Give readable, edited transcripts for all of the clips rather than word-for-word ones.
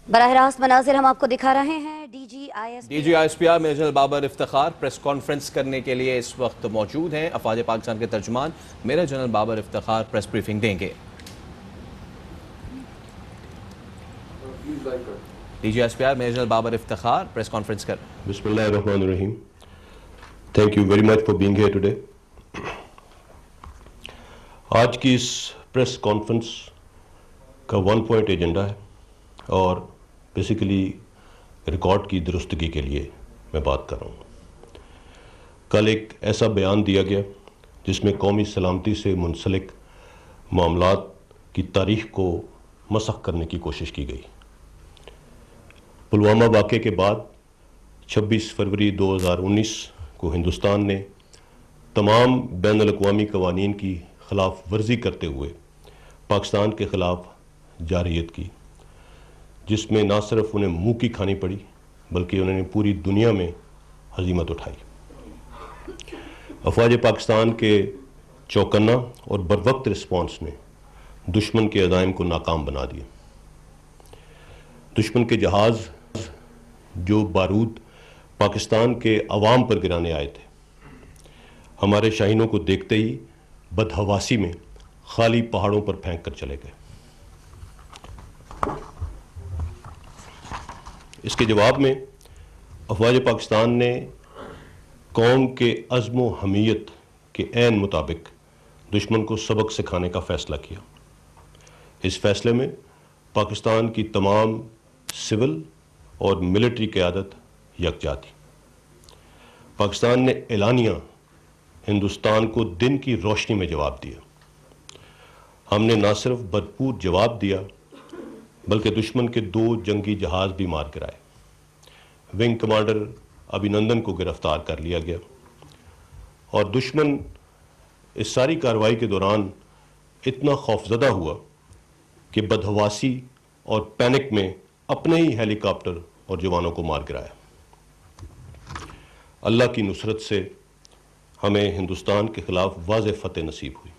براہ راست مناظر ہم آپ کو دکھا رہے ہیں۔ D G I S P R major general Babar Iftikhar press conference کرنے کے لیے اس وقت موجود ہیں۔ افواج پاکستان کے ترجمان major general Babar Iftikhar press briefing دیں گے۔ D G S P R major general Babar Iftikhar press conference کر۔ بسم اللہ الرحمن الرحیم۔ Thank you very much for being here today. آج کی اس پریس کانفرنس کا 1 پوائنٹ ایجنڈا ہے اور بیسیکلی ریکارڈ کی درستگی کے لیے میں بات کر رہا ہوں۔ کل ایک ایسا بیان دیا گیا جس میں قومی سلامتی سے منسلک معاملات کی تاریخ کو مسخ کرنے کی کوشش کی گئی۔ پلوامہ واقعے کے بعد 26 فروری 2019 کو ہندوستان نے تمام بین الاقوامی قوانین کی خلاف ورزی کرتے ہوئے پاکستان کے خلاف جارحیت کی، جس میں نہ صرف انہیں منہ کی کھانی پڑی بلکہ انہوں نے پوری دنیا میں ہزیمت اٹھائی۔ افواج پاکستان کے چوکنا اور بروقت رسپانس نے دشمن کے عزائم کو ناکام بنا دیا۔ دشمن کے جہاز جو بارود پاکستان کے عوام پر گرانے آئے تھے، ہمارے شاہینوں کو دیکھتے ہی بدحواسی میں خالی پہاڑوں پر پھینک کر چلے گئے۔ اس کے جواب میں افواج پاکستان نے قوم کے عزم و حمیت کے عین مطابق دشمن کو سبق سکھانے کا فیصلہ کیا۔ اس فیصلے میں پاکستان کی تمام سول اور ملٹری قیادت یکجا تھی۔ پاکستان نے اعلانیہ ہندوستان کو دن کی روشنی میں جواب دیا۔ ہم نے نہ صرف بھرپور جواب دیا بلکہ دشمن کے 2 جنگی جہاز بھی مار گرائے۔ ونگ کمانڈر ابھینندن کو گرفتار کر لیا گیا اور دشمن اس ساری کارروائی کے دوران اتنا خوفزدہ ہوا کہ بدحواسی اور پینک میں اپنے ہی ہیلی کاپٹر اور جوانوں کو مار گرایا۔ اللہ کی نصرت سے ہمیں ہندوستان کے خلاف واضح فتح نصیب ہوئی۔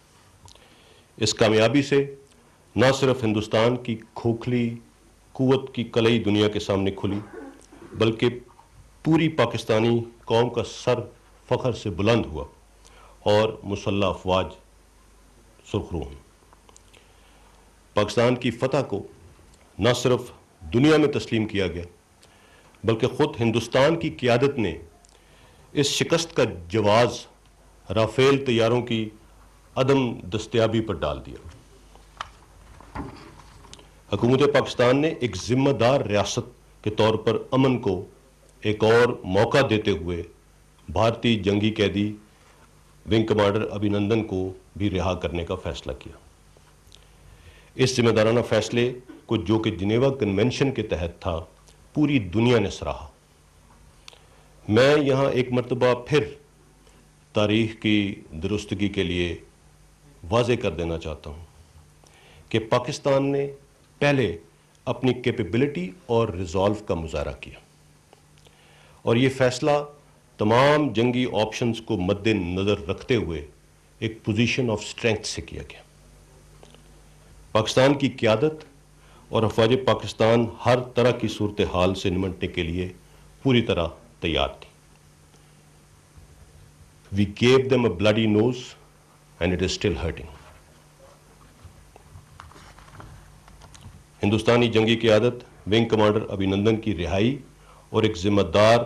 اس کامیابی سے نہ صرف ہندوستان کی کھوکھلی قوت کی کلئی دنیا کے سامنے کھلی بلکہ پوری پاکستانی قوم کا سر فخر سے بلند ہوا اور مسلح افواج سرخرو ہوئیں۔ پاکستان کی فتح کو نہ صرف دنیا میں تسلیم کیا گیا بلکہ خود ہندوستان کی قیادت نے اس شکست کا جواز رافیل طیاروں کی عدم دستیابی پر ڈال دیا۔ حکومت پاکستان نے ایک ذمہ دار ریاست کے طور پر امن کو ایک اور موقع دیتے ہوئے بھارتی جنگی قیدی ونگ کمانڈر ابھینندن کو بھی رہا کرنے کا فیصلہ کیا۔ اس ذمہ دارانہ فیصلے کو جو کہ جنیوا کنونشن کے تحت تھا، پوری دنیا نے سراہا۔ میں یہاں ایک مرتبہ پھر تاریخ کی درستگی کے لیے واضح کر دینا چاہتا ہوں کہ پاکستان نے پہلے اپنی کیپیبلٹی اور ریزالو کا مظاہرہ کیا اور یہ فیصلہ تمام جنگی آپشنز کو مد نظر رکھتے ہوئے ایک پوزیشن آف اسٹرینتھ سے کیا گیا۔ پاکستان کی قیادت اور افواج پاکستان ہر طرح کی صورتحال سے نمٹنے کے لیے پوری طرح تیار تھی۔ We gave them a bloody nose and it is still hurting۔ ہندوستانی جنگی قیادت ونگ کمانڈر ابھینندن کی رہائی اور ایک ذمہ دار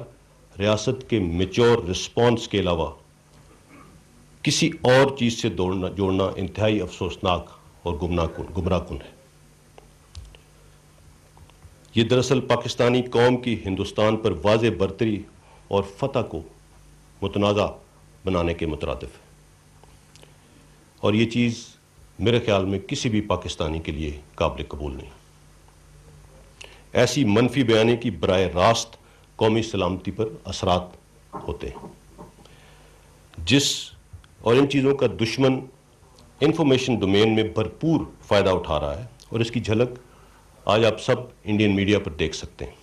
ریاست کے میچور رسپانس کے علاوہ کسی اور چیز سے جوڑنا انتہائی افسوسناک اور گمراہ کن ہے۔ یہ دراصل پاکستانی قوم کی ہندوستان پر واضح برتری اور فتح کو متنازع بنانے کے مترادف ہے اور یہ چیز میرے خیال میں کسی بھی پاکستانی کے لیے قابل قبول نہیں۔ ایسی منفی بیانی کی براہ راست قومی سلامتی پر اثرات ہوتے ہیں، اور ان چیزوں کا دشمن انفارمیشن ڈومین میں بھرپور فائدہ اٹھا رہا ہے اور اس کی جھلک آج آپ سب انڈین میڈیا پر دیکھ سکتے ہیں۔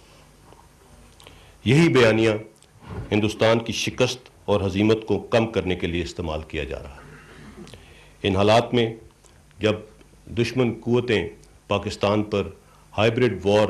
یہی بیانیہ ہندوستان کی شکست اور ہزیمت کو کم کرنے کے لیے استعمال کیا جا رہا ہے۔ ان حالات میں جب دشمن قوتیں پاکستان پر ہائبرڈ وار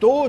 2